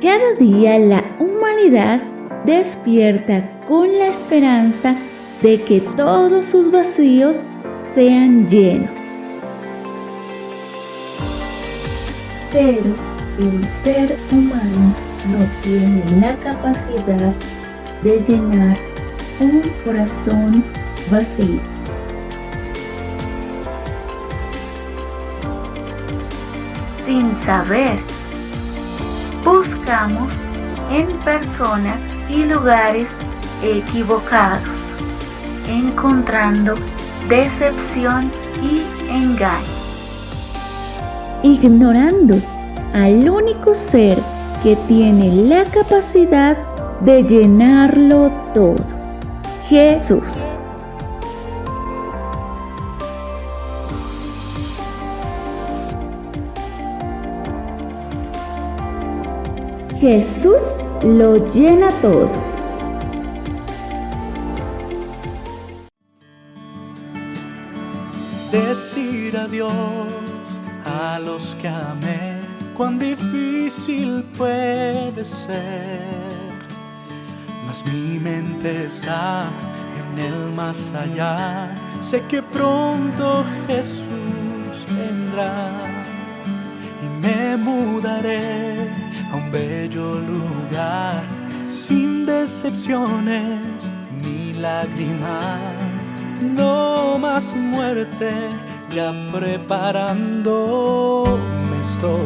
Cada día la humanidad despierta con la esperanza de que todos sus vacíos sean llenos. Pero el ser humano no tiene la capacidad de llenar un corazón vacío. Sin saber, buscamos en personas y lugares equivocados, encontrando decepción y engaño, ignorando al único ser que tiene la capacidad de llenarlo todo, Jesús. Jesús lo llena todo. Decir adiós a los que amé, cuán difícil puede ser, mas mi mente está en el más allá. Sé que pronto Jesús vendrá y me mudaré a un bello lugar, sin decepciones ni lágrimas, no más muerte, ya preparándome estoy.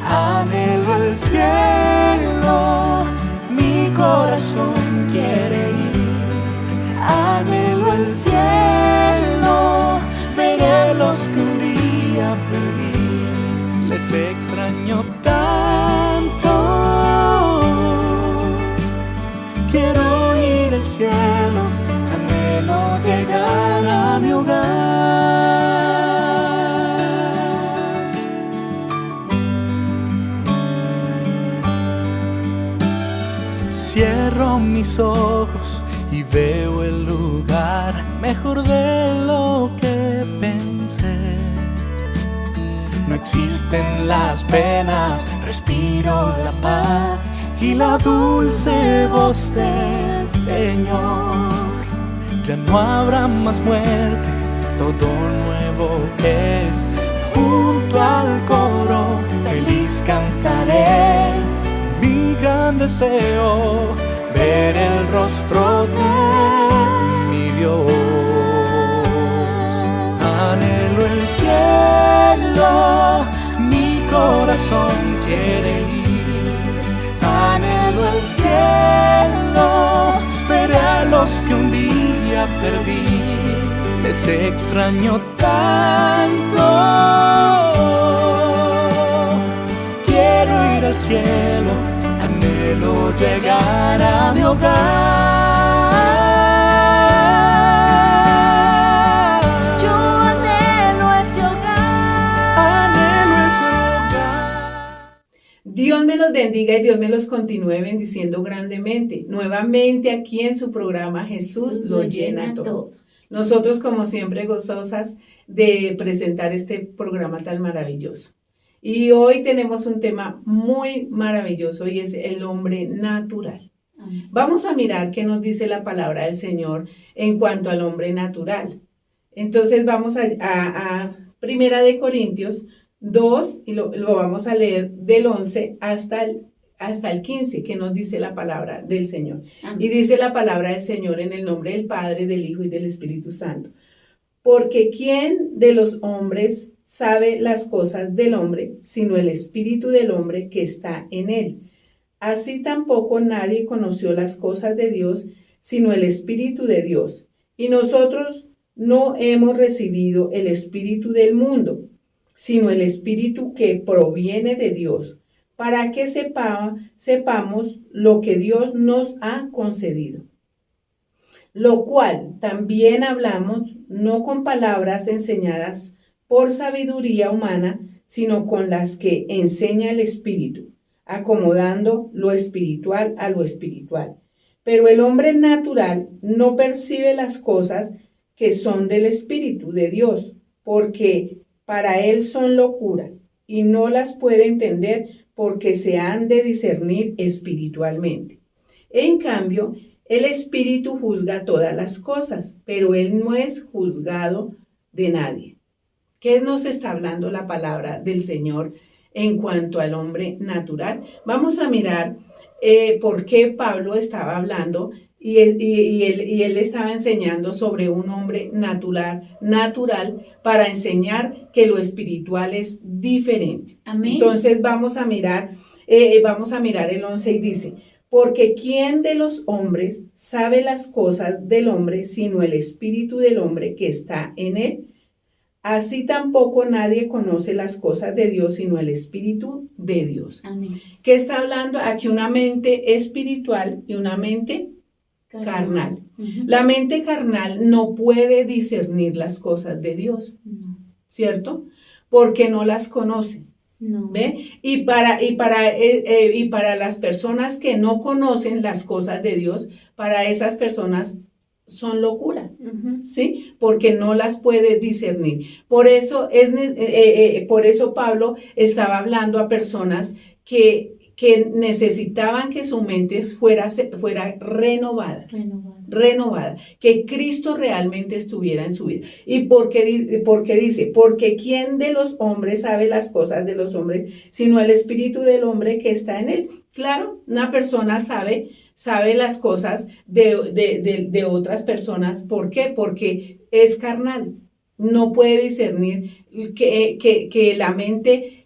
Anhelo el cielo, mi corazón quiere ir. Anhelo el cielo, veré los que un día perdí. Les extraño tanto, quiero ir al cielo, anhelo llegar a mi hogar. Cierro mis ojos y veo el lugar mejor de lo que pensé. No existen las penas, respiro la paz y la dulce voz del Señor. Ya no habrá más muerte, todo nuevo es. Junto al coro feliz cantaré, mi gran deseo, ver el rostro de mi Dios. Anhelo el cielo, mi corazón quiere ir. Anhelo el cielo, veré a los que un día perdí. Les extraño tanto, quiero ir al cielo, anhelo llegar a mi hogar. Yo anhelo ese hogar. Anhelo ese hogar. Dios me los bendiga y Dios me los continúe bendiciendo grandemente. Nuevamente aquí en su programa Jesús lo llena todo. Nosotros como siempre gozosas de presentar este programa tan maravilloso. Y hoy tenemos un tema muy maravilloso y es el hombre natural. Vamos a mirar qué nos dice la palabra del Señor en cuanto al hombre natural. Entonces vamos a Primera de Corintios 2 y lo vamos a leer del 11 hasta el 15, que nos dice la palabra del Señor. Amén. Y dice la palabra del Señor en el nombre del Padre, del Hijo y del Espíritu Santo. Porque ¿quién de los hombres sabe las cosas del hombre, sino el espíritu del hombre que está en él? Así tampoco nadie conoció las cosas de Dios, sino el Espíritu de Dios. Y nosotros no hemos recibido el espíritu del mundo, sino el espíritu que proviene de Dios, para que sepamos lo que Dios nos ha concedido. Lo cual también hablamos, no con palabras enseñadas por sabiduría humana, sino con las que enseña el Espíritu, acomodando lo espiritual a lo espiritual. Pero el hombre natural no percibe las cosas que son del Espíritu de Dios, porque para él son locura y no las puede entender porque se han de discernir espiritualmente. En cambio, el Espíritu juzga todas las cosas, pero él no es juzgado de nadie. ¿Qué nos está hablando la palabra del Señor en cuanto al hombre natural? Vamos a mirar por qué Pablo estaba hablando y él estaba enseñando sobre un hombre natural para enseñar que lo espiritual es diferente. Amén. Entonces vamos a mirar el 11 y dice, porque ¿quién de los hombres sabe las cosas del hombre sino el espíritu del hombre que está en él? Así tampoco nadie conoce las cosas de Dios sino el espíritu de Dios. Amén. ¿Qué está hablando? Aquí una mente espiritual y una mente carnal. Uh-huh. La mente carnal no puede discernir las cosas de Dios, ¿cierto? Porque no las conoce. No. ¿Ve? Y para las personas que no conocen las cosas de Dios, para esas personas son locura, Uh-huh. ¿sí? Porque no las puede discernir. Por eso Pablo estaba hablando a personas que necesitaban que su mente fuera renovada, que Cristo realmente estuviera en su vida. ¿Y porque dice? Porque ¿quién de los hombres sabe las cosas de los hombres, sino el espíritu del hombre que está en él? Claro, una persona sabe las cosas de otras personas. ¿Por qué? Porque es carnal. No puede discernir que la mente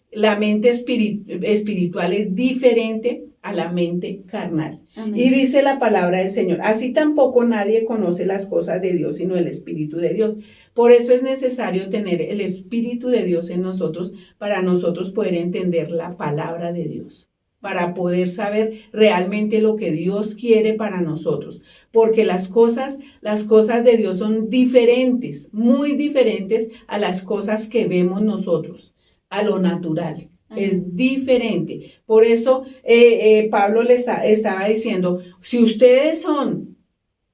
espiritual es diferente a la mente carnal. Amén. Y dice la palabra del Señor, así tampoco nadie conoce las cosas de Dios, sino el Espíritu de Dios. Por eso es necesario tener el Espíritu de Dios en nosotros, para nosotros poder entender la palabra de Dios, para poder saber realmente lo que Dios quiere para nosotros. Porque las cosas de Dios son diferentes, muy diferentes a las cosas que vemos nosotros, a lo natural. Es diferente. Por eso Pablo le estaba diciendo, si ustedes son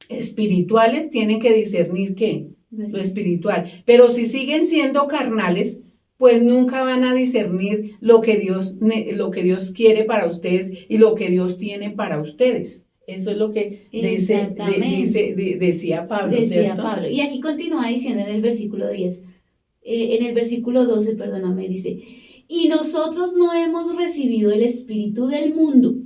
espirituales, tienen que discernir ¿qué? Lo espiritual. Pero si siguen siendo carnales, pues nunca van a discernir lo que Dios quiere para ustedes y lo que Dios tiene para ustedes. Eso es lo que decía Pablo. Decía ¿cierto? Pablo. Y aquí continúa diciendo en el versículo 10, en el versículo 12, dice, y nosotros no hemos recibido el espíritu del mundo,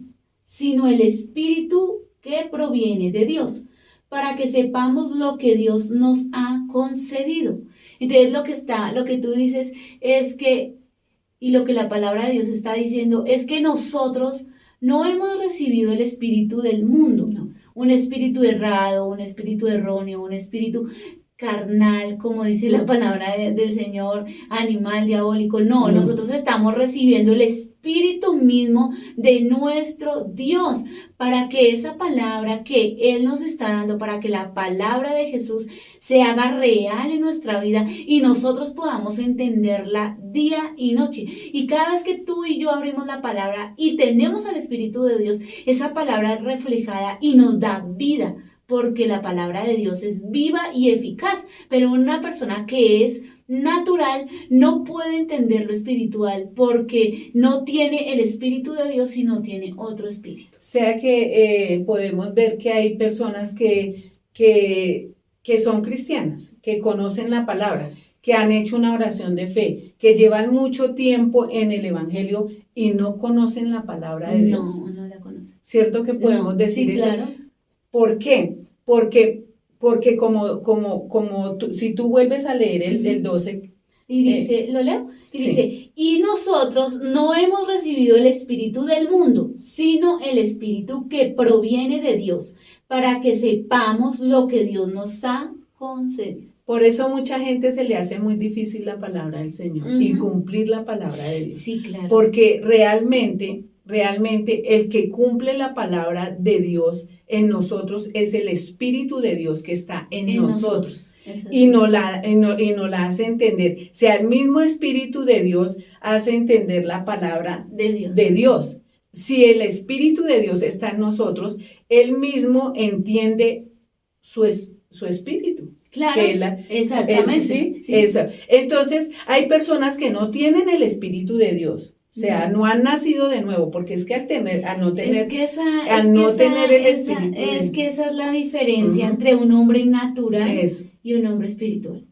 sino el espíritu que proviene de Dios, para que sepamos lo que Dios nos ha concedido. Entonces lo que tú dices es que, y lo que la palabra de Dios está diciendo, es que nosotros no hemos recibido el espíritu del mundo, No. Un espíritu errado, un espíritu erróneo, un espíritu carnal, como dice la palabra del Señor, animal, diabólico. No, nosotros estamos recibiendo el espíritu mismo de nuestro Dios, para que esa palabra que Él nos está dando, para que la palabra de Jesús se haga real en nuestra vida y nosotros podamos entenderla día y noche. Y cada vez que tú y yo abrimos la palabra y tenemos al Espíritu de Dios, esa palabra es reflejada y nos da vida, porque la palabra de Dios es viva y eficaz. Pero una persona que es natural no puede entender lo espiritual, porque no tiene el Espíritu de Dios, sino tiene otro espíritu. O sea que podemos ver que hay personas que son cristianas, que conocen la palabra, que han hecho una oración de fe, que llevan mucho tiempo en el Evangelio y no conocen la palabra de Dios. No la conocen. ¿Cierto que podemos decir sí, eso? Claro. ¿Por qué? Porque si tú vuelves a leer el 12. Y dice, ¿lo leo? Y sí. dice, y nosotros no hemos recibido el espíritu del mundo, sino el espíritu que proviene de Dios, para que sepamos lo que Dios nos ha concedido. Por eso mucha gente se le hace muy difícil la palabra del Señor y cumplir la palabra de Dios. Sí, claro. Porque realmente el que cumple la palabra de Dios en nosotros es el Espíritu de Dios que está en nosotros. Y no la hace entender. O sea, el mismo Espíritu de Dios hace entender la palabra de Dios. Si el Espíritu de Dios está en nosotros, Él mismo entiende su espíritu. Claro, que es exactamente. ¿sí? Sí. Eso. Entonces, hay personas que no tienen el Espíritu de Dios. O sea, no han nacido de nuevo, porque es que al no tener, Es que esa, al es que no esa- tener el esa- Espíritu es de que esa es la diferencia Ujú. entre un hombre natural Eso. y un hombre espiritual.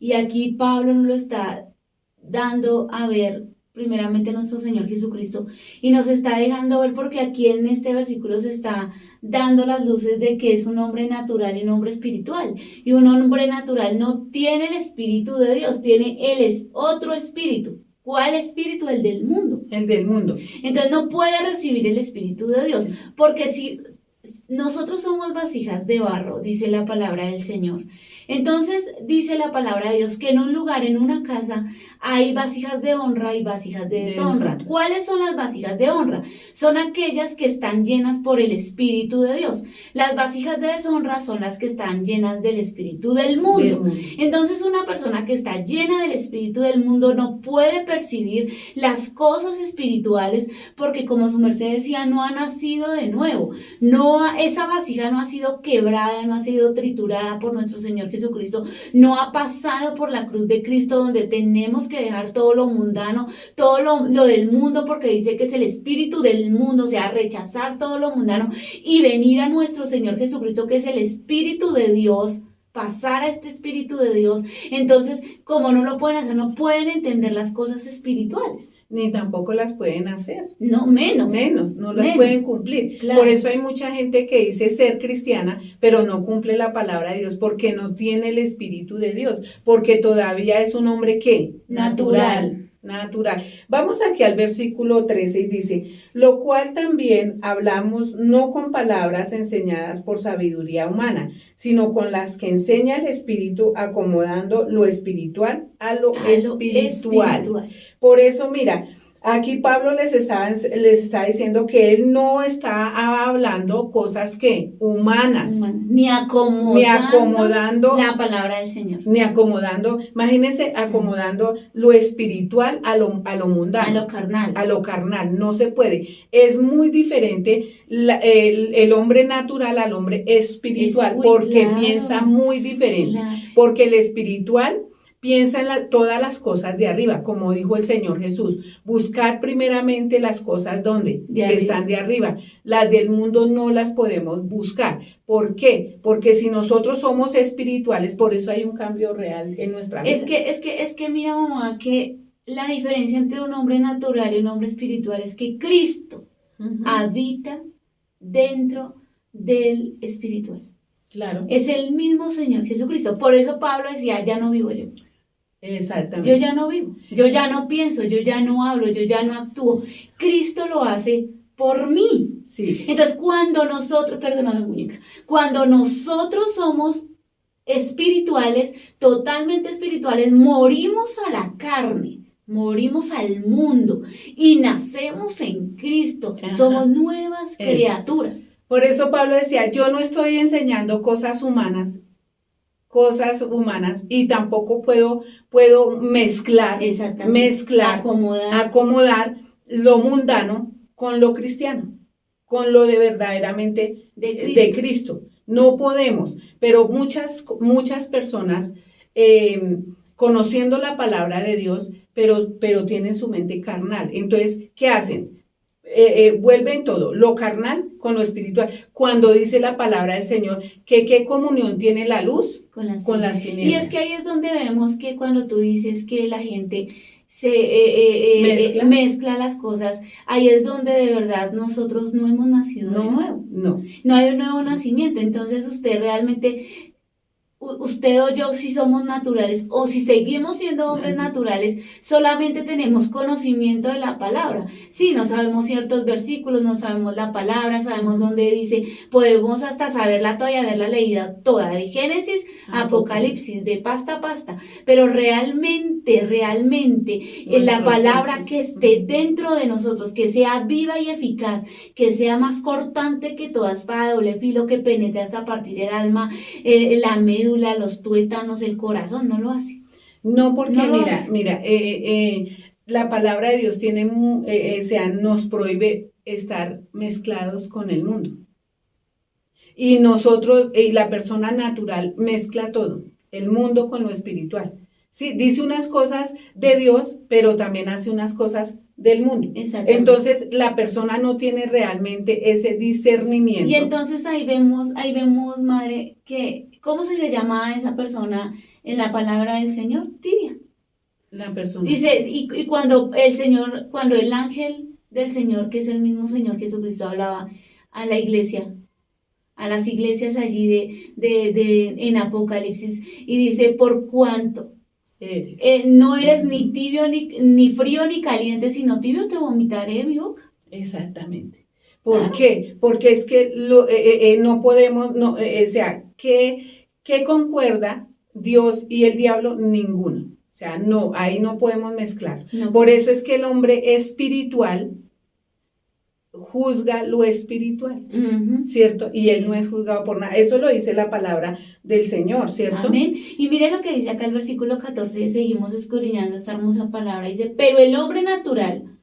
Y aquí Pablo nos lo está dando a ver primeramente nuestro Señor Jesucristo y nos está dejando ver porque aquí en este versículo se está dando las luces de que es un hombre natural y un hombre espiritual. Y un hombre natural no tiene el Espíritu de Dios, tiene otro espíritu. ¿Cuál espíritu? El del mundo. El del mundo. Entonces no puede recibir el Espíritu de Dios, porque si nosotros somos vasijas de barro, dice la palabra del Señor. Entonces dice la palabra de Dios que en un lugar, en una casa, hay vasijas de honra y vasijas de deshonra. ¿Cuáles son las vasijas de honra? Son aquellas que están llenas por el Espíritu de Dios. Las vasijas de deshonra son las que están llenas del espíritu del mundo. Entonces una persona que está llena del espíritu del mundo no puede percibir las cosas espirituales porque, como su merced decía, no ha nacido de nuevo. Esa vasija no ha sido quebrada, no ha sido triturada por nuestro Señor Jesucristo, no ha pasado por la cruz de Cristo, donde tenemos que dejar todo lo mundano, todo lo del mundo, porque dice que es el espíritu del mundo, o sea, rechazar todo lo mundano y venir a nuestro Señor Jesucristo, que es el Espíritu de Dios, pasar a este Espíritu de Dios. Entonces, como no lo pueden hacer, no pueden entender las cosas espirituales. Ni tampoco las pueden hacer. No, menos. No las pueden cumplir. Claro. Por eso hay mucha gente que dice ser cristiana, pero no cumple la palabra de Dios porque no tiene el Espíritu de Dios, porque todavía es un hombre ¿qué? Natural. Vamos aquí al versículo 13 y dice, lo cual también hablamos no con palabras enseñadas por sabiduría humana, sino con las que enseña el Espíritu, acomodando lo espiritual a lo espiritual. Por eso, mira, aquí Pablo les está diciendo que él no está hablando cosas que humanas, ni acomodando la palabra del Señor, ni acomodando, imagínense, acomodando lo espiritual a lo mundano, a lo carnal, no se puede. Es muy diferente el hombre natural al hombre espiritual, porque piensa muy diferente, porque el espiritual piensa en todas las cosas de arriba, como dijo el Señor Jesús. Buscar primeramente las cosas que están de arriba. Las del mundo no las podemos buscar. ¿Por qué? Porque si nosotros somos espirituales, por eso hay un cambio real en nuestra vida. Es que mira, mamá, que la diferencia entre un hombre natural y un hombre espiritual es que Cristo habita dentro del espiritual. Claro. Es el mismo Señor Jesucristo. Por eso Pablo decía, ya no vivo yo. Exactamente. Yo ya no vivo, yo ya no pienso, yo ya no hablo, yo ya no actúo. Cristo lo hace por mí. Sí. Entonces, cuando nosotros somos espirituales, totalmente espirituales, morimos a la carne, morimos al mundo y nacemos en Cristo. Somos nuevas criaturas. Por eso Pablo decía, yo no estoy enseñando cosas humanas y tampoco puedo mezclar, acomodar lo mundano con lo cristiano, con lo de verdaderamente de Cristo. No podemos, pero muchas personas conociendo la palabra de Dios, pero tienen su mente carnal. Entonces, ¿qué hacen? Vuelven todo, lo carnal con lo espiritual. Cuando dice la palabra del Señor, que qué comunión tiene la luz con las tinieblas. Y es que ahí es donde vemos que cuando tú dices que la gente se mezcla las cosas, ahí es donde de verdad nosotros no hemos nacido de nuevo. No hay un nuevo nacimiento. Entonces usted realmente, usted o yo, si somos naturales o si seguimos siendo hombres naturales, solamente tenemos conocimiento de la palabra. Sí, no sabemos ciertos versículos, no sabemos la palabra, sabemos dónde dice, podemos hasta saberla toda y haberla leída toda, de Génesis a Apocalipsis, de pasta a pasta, pero realmente la palabra que esté dentro de nosotros, que sea viva y eficaz, que sea más cortante que toda espada de doble filo, que penetre hasta partir del alma, la médula, los tuétanos, el corazón, no lo hace. No, porque mira, la palabra de Dios nos prohíbe estar mezclados con el mundo. Y nosotros, la persona natural mezcla todo. el mundo con lo espiritual. Sí, dice unas cosas de Dios, pero también hace unas cosas del mundo. Exactamente. Entonces la persona no tiene realmente ese discernimiento. Y entonces ahí vemos, madre, que ¿cómo se le llama a esa persona en la palabra del Señor? Tibia. La persona. Dice, y cuando el ángel del Señor, que es el mismo Señor Jesucristo, hablaba a la iglesia, a las iglesias allí en Apocalipsis, y dice, por cuanto no eres ni tibio, ni frío, ni caliente, sino tibio, te vomitaré de mi boca. Exactamente. ¿Por qué? Porque es que no podemos, o sea, ¿qué concuerda Dios y el diablo? Ninguno. O sea, no, ahí no podemos mezclar. No. Por eso es que el hombre espiritual juzga lo espiritual, ¿cierto? Y él no es juzgado por nada. Eso lo dice la palabra del Señor, ¿cierto? Amén. Y mire lo que dice acá el versículo 14, seguimos escudriñando esta hermosa palabra. Dice, pero el hombre natural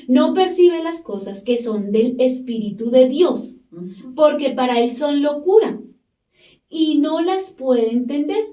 no percibe las cosas que son del Espíritu de Dios, porque para él son locura, y no las puede entender,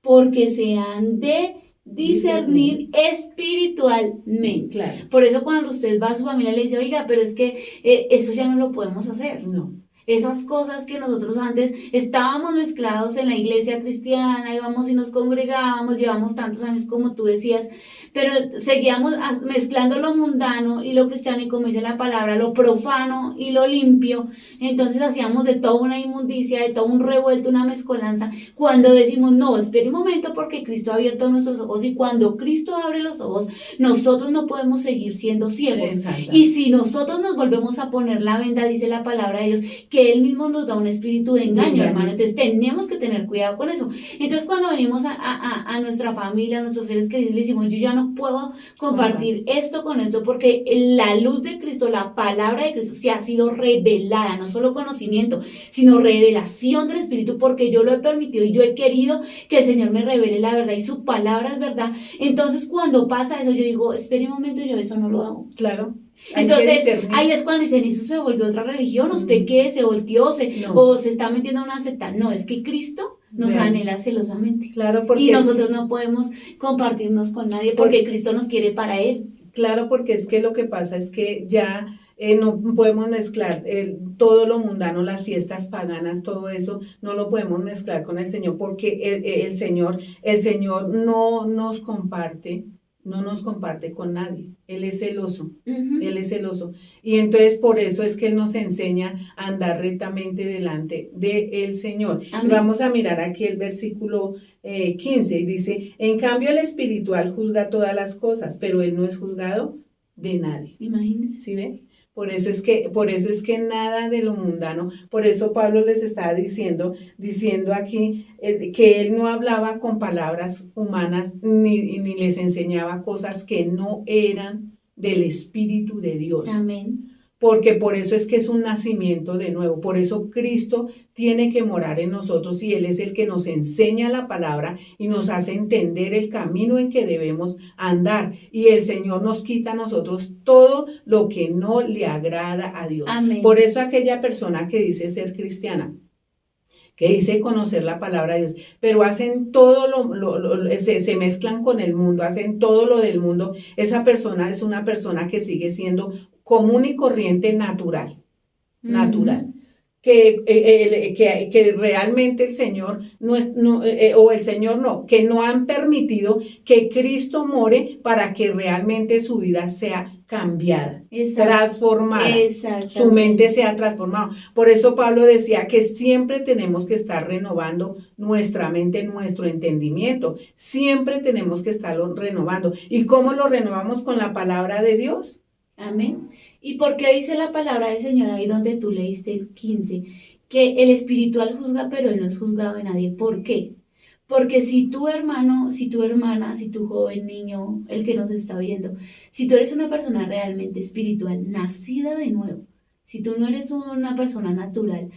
porque se han de discernir espiritualmente. Claro. Por eso cuando usted va a su familia le dice, oiga, pero es que eso ya no lo podemos hacer. No. Esas cosas que nosotros antes estábamos mezclados en la iglesia cristiana, íbamos y nos congregábamos, llevamos tantos años como tú decías, pero seguíamos mezclando lo mundano y lo cristiano, y como dice la palabra, lo profano y lo limpio. Entonces hacíamos de toda una inmundicia, de todo un revuelto, una mezcolanza, cuando decimos, no, espere un momento, porque Cristo ha abierto nuestros ojos, y cuando Cristo abre los ojos, nosotros no podemos seguir siendo ciegos. Y si nosotros nos volvemos a poner la venda, dice la palabra de Dios, que Él mismo nos da un espíritu de engaño, hermano. Entonces tenemos que tener cuidado con eso. Entonces cuando venimos a nuestra familia, a nuestros seres queridos, le decimos, yo ya no puedo compartir esto con esto, porque la luz de Cristo, la palabra de Cristo se ha sido revelada, no solo conocimiento, sino revelación del Espíritu, porque yo lo he permitido y yo he querido que el Señor me revele la verdad, y su palabra es verdad. Entonces cuando pasa eso, yo digo, espere un momento, yo eso no lo hago. Claro. Entonces ahí es cuando dicen, eso se volvió otra religión, ¿usted qué? ¿Se volteó? ¿O se está metiendo a una secta? No, es que Cristo nos anhela celosamente. Claro, porque y nosotros no podemos compartirnos con nadie, porque Cristo nos quiere para Él. Claro, porque es que lo que pasa es que ya no podemos mezclar todo lo mundano, las fiestas paganas, todo eso, no lo podemos mezclar con el Señor, porque el Señor no nos comparte con nadie. Él es celoso, Él es celoso. Y entonces por eso es que Él nos enseña a andar rectamente delante del Señor. Y vamos a mirar aquí el versículo 15, y dice, en cambio el espiritual juzga todas las cosas, pero Él no es juzgado de nadie. Imagínense. ¿Sí ve? Por eso es que nada de lo mundano, por eso Pablo les está diciendo aquí que él no hablaba con palabras humanas ni les enseñaba cosas que no eran del Espíritu de Dios. Amén. Porque por eso es que es un nacimiento de nuevo, por eso Cristo tiene que morar en nosotros, y Él es el que nos enseña la palabra y nos hace entender el camino en que debemos andar, y el Señor nos quita a nosotros todo lo que no le agrada a Dios. Amén. Por eso aquella persona que dice ser cristiana, que dice conocer la palabra de Dios, pero hacen todo se mezclan con el mundo, hacen todo lo del mundo, esa persona es una persona que sigue siendo común y corriente natural, que realmente el Señor que no han permitido que Cristo more para que realmente su vida sea cambiada, transformada, su mente sea transformada. Por eso Pablo decía que siempre tenemos que estar renovando nuestra mente, nuestro entendimiento, siempre tenemos que estarlo renovando. ¿Y cómo lo renovamos? Con la palabra de Dios. Amén. ¿Y por qué dice la palabra del Señor ahí donde tú leíste el 15? Que el espiritual juzga, pero Él no es juzgado de nadie. ¿Por qué? Porque si tu hermano, si tu hermana, si tu joven niño, el que nos está viendo, si tú eres una persona realmente espiritual, nacida de nuevo, si tú no eres una persona natural,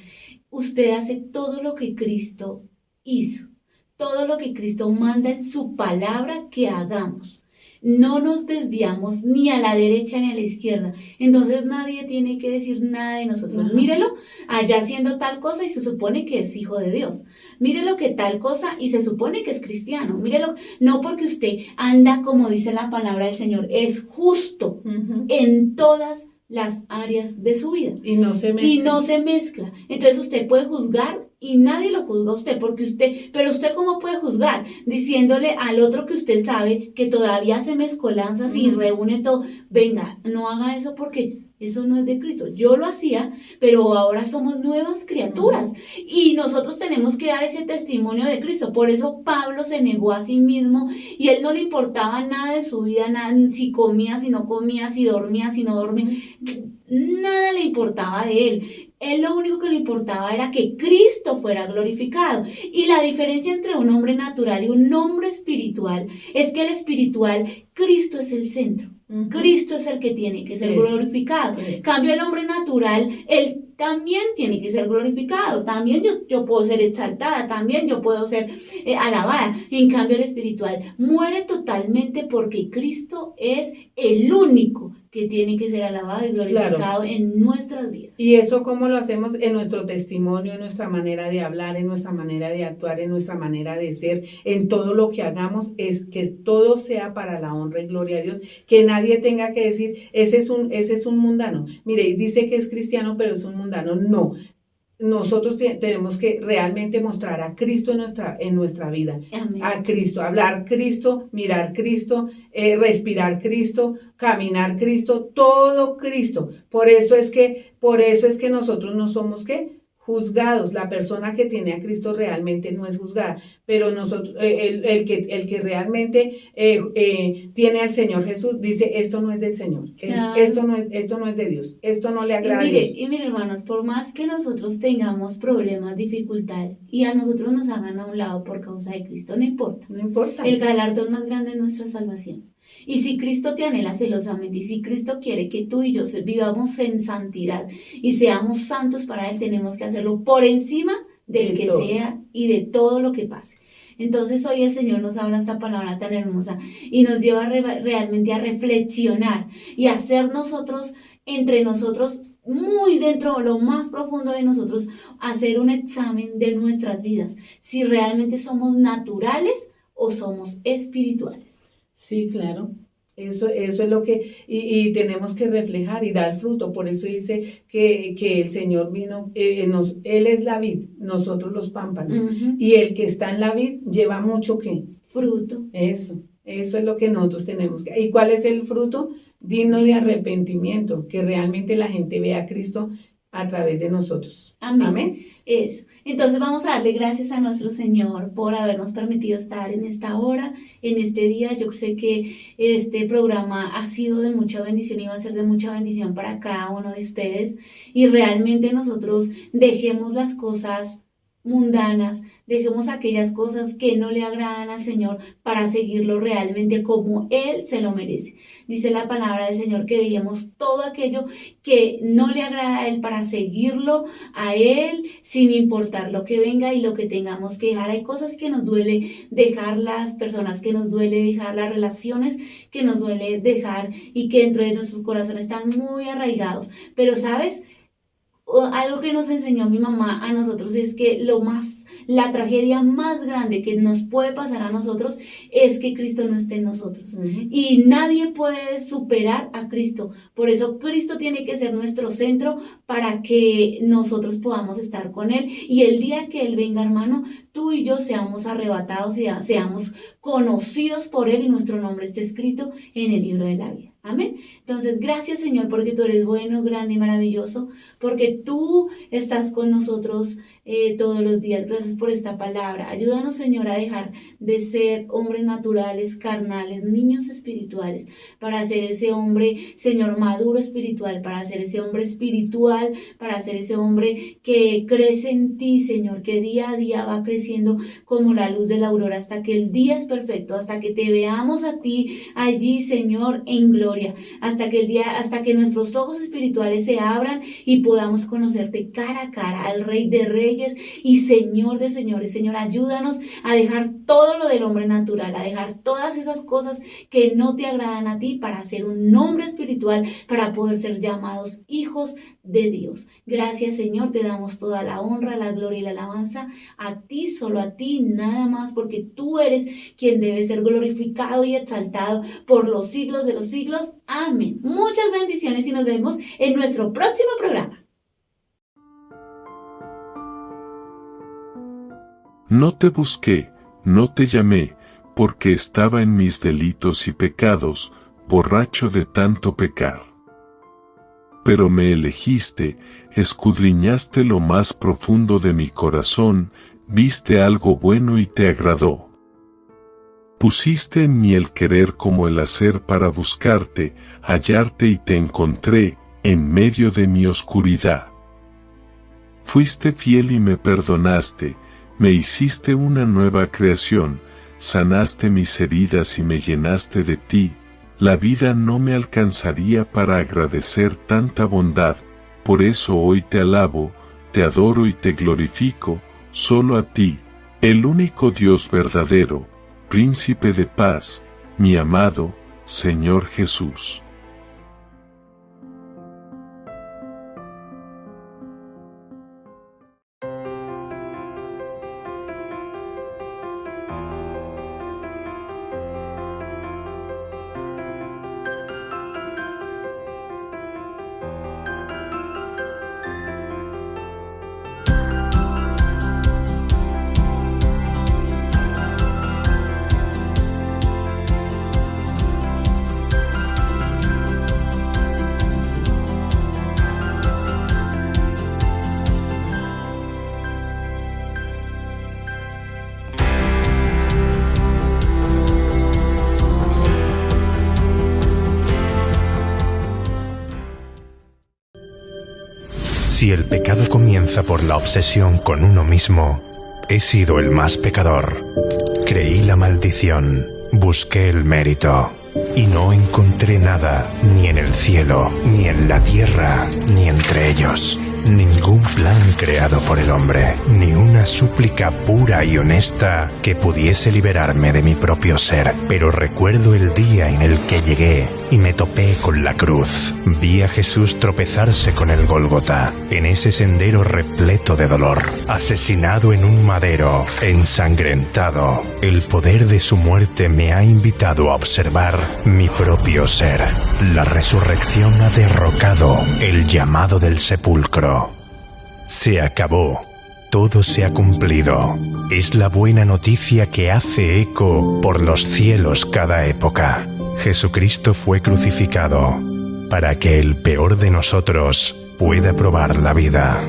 usted hace todo lo que Cristo hizo, todo lo que Cristo manda en su palabra que hagamos. no nos desviamos ni a la derecha ni a la izquierda. Entonces nadie tiene que decir nada de nosotros. Ajá. Mírelo allá haciendo tal cosa y se supone que es hijo de Dios. Mírelo que tal cosa y se supone que es cristiano. Mírelo, no porque usted anda como dice la palabra del Señor, es justo Ujú. en todas las áreas de su vida. Y no se Y no se mezcla. Entonces usted puede juzgar y nadie lo juzga a usted, pero usted ¿cómo puede juzgar? Diciéndole al otro que usted sabe que todavía hace mezcolanzas y reúne todo. Venga, no haga eso porque eso no es de Cristo. Yo lo hacía, pero ahora somos nuevas criaturas y nosotros tenemos que dar ese testimonio de Cristo. Por eso Pablo se negó a sí mismo y él no le importaba nada de su vida, nada, si comía, si no comía, si dormía, si no dormía. Nada le importaba de él. Él lo único que le importaba era que Cristo fuera glorificado. Y la diferencia entre un hombre natural y un hombre espiritual es que el espiritual, Cristo es el centro. Ujú. Cristo es el que tiene que ser Eso. glorificado. Sí. En cambio, el hombre natural, él también tiene que ser glorificado. También yo puedo ser exaltada, también yo puedo ser alabada. En cambio, el espiritual muere totalmente porque Cristo es el único que tiene que ser alabado y glorificado en nuestras vidas. Y eso cómo lo hacemos en nuestro testimonio, en nuestra manera de hablar, en nuestra manera de actuar, en nuestra manera de ser, en todo lo que hagamos, es que todo sea para la honra y gloria de Dios, que nadie tenga que decir, ese es un mundano. Mire, dice que es cristiano, pero es un mundano. No. Nosotros tenemos que realmente mostrar a Cristo en nuestra vida. Amén. A Cristo, hablar Cristo, mirar Cristo, respirar Cristo, caminar Cristo, todo Cristo. Por eso es que nosotros no somos ¿qué? Juzgados. La persona que tiene a Cristo realmente no es juzgada, pero nosotros, el que realmente tiene al Señor Jesús dice, esto no es del Señor, Claro. esto no es de Dios, esto no le agrada a Dios. Y mire, hermanos, por más que nosotros tengamos problemas, dificultades y a nosotros nos hagan a un lado por causa de Cristo, no importa. No importa. El galardón más grande es nuestra salvación. Y si Cristo te anhela celosamente y si Cristo quiere que tú y yo vivamos en santidad y seamos santos para Él, tenemos que hacerlo por encima del De que todo. sea y de todo lo que pase. Entonces hoy el Señor nos habla esta palabra tan hermosa y nos lleva realmente a reflexionar y a hacer nosotros, entre nosotros, muy dentro, lo más profundo de nosotros, hacer un examen de nuestras vidas, si realmente somos naturales o somos espirituales. Sí, claro. Eso es lo que, y tenemos que reflejar y dar fruto. Por eso dice que el Señor vino, Él es la vid, nosotros los pámpanos. Ujú. Y el que está en la vid lleva mucho ¿qué? Fruto. Eso es lo que nosotros tenemos que. ¿Y cuál es el fruto? Digno de arrepentimiento, que realmente la gente vea a Cristo a través de nosotros. Amén. Amén. Eso. Entonces vamos a darle gracias a nuestro Señor por habernos permitido estar en esta hora, en este día. Yo sé que este programa ha sido de mucha bendición y va a ser de mucha bendición para cada uno de ustedes. Y realmente nosotros dejemos las cosas mundanas, dejemos aquellas cosas que no le agradan al Señor para seguirlo realmente como Él se lo merece. Dice la palabra del Señor que dejemos todo aquello que no le agrada a Él para seguirlo a Él sin importar lo que venga y lo que tengamos que dejar. Hay cosas que nos duele dejar, las personas que nos duele dejar, las relaciones que nos duele dejar y que dentro de nuestros corazones están muy arraigados. Pero ¿sabes? Algo que nos enseñó mi mamá a nosotros es que la tragedia más grande que nos puede pasar a nosotros es que Cristo no esté en nosotros. Ujú. Y nadie puede superar a Cristo. Por eso Cristo tiene que ser nuestro centro para que nosotros podamos estar con Él. Y el día que Él venga, hermano, tú y yo seamos arrebatados y seamos conocidos por Él y nuestro nombre esté escrito en el libro de la vida. Amén. Entonces, gracias, Señor, porque tú eres bueno, grande y maravilloso, porque tú estás con nosotros todos los días. Gracias por esta palabra. Ayúdanos, Señor, a dejar de ser hombres naturales, carnales, niños espirituales, para ser ese hombre, Señor, maduro espiritual, para ser ese hombre espiritual, para ser ese hombre que crece en ti, Señor, que día a día va creciendo como la luz de la aurora hasta que el día es perfecto, hasta que te veamos a ti allí, Señor, en gloria. victoria, hasta que nuestros ojos espirituales se abran y podamos conocerte cara a cara, al Rey de Reyes y Señor de Señores. Señor, ayúdanos a dejar todo lo del hombre natural, a dejar todas esas cosas que no te agradan a ti para ser un hombre espiritual, para poder ser llamados hijos de Dios. Gracias, Señor, te damos toda la honra, la gloria y la alabanza a ti, solo a ti, nada más, porque tú eres quien debe ser glorificado y exaltado por los siglos de los siglos. Amén. Muchas bendiciones y nos vemos en nuestro próximo programa. No te busqué, no te llamé, porque estaba en mis delitos y pecados, borracho de tanto pecar. Pero me elegiste, escudriñaste lo más profundo de mi corazón, viste algo bueno y te agradó. Pusiste en mí el querer como el hacer para buscarte, hallarte y te encontré, en medio de mi oscuridad. Fuiste fiel y me perdonaste, me hiciste una nueva creación, sanaste mis heridas y me llenaste de ti. La vida no me alcanzaría para agradecer tanta bondad, por eso hoy te alabo, te adoro y te glorifico, solo a ti, el único Dios verdadero, Príncipe de paz, mi amado Señor Jesús. Si el pecado comienza por la obsesión con uno mismo, he sido el más pecador. Creí la maldición, busqué el mérito, y no encontré nada, ni en el cielo, ni en la tierra, ni entre ellos. Ningún plan creado por el hombre, ni una súplica pura y honesta que pudiese liberarme de mi propio ser. Pero recuerdo el día en el que llegué y me topé con la cruz. Vi a Jesús tropezarse con el Gólgota, en ese sendero repleto de dolor, asesinado en un madero, ensangrentado. El poder de su muerte me ha invitado a observar mi propio ser. La resurrección ha derrocado el llamado del sepulcro. Se acabó. Todo se ha cumplido. Es la buena noticia que hace eco por los cielos cada época. Jesucristo fue crucificado para que el peor de nosotros pueda probar la vida.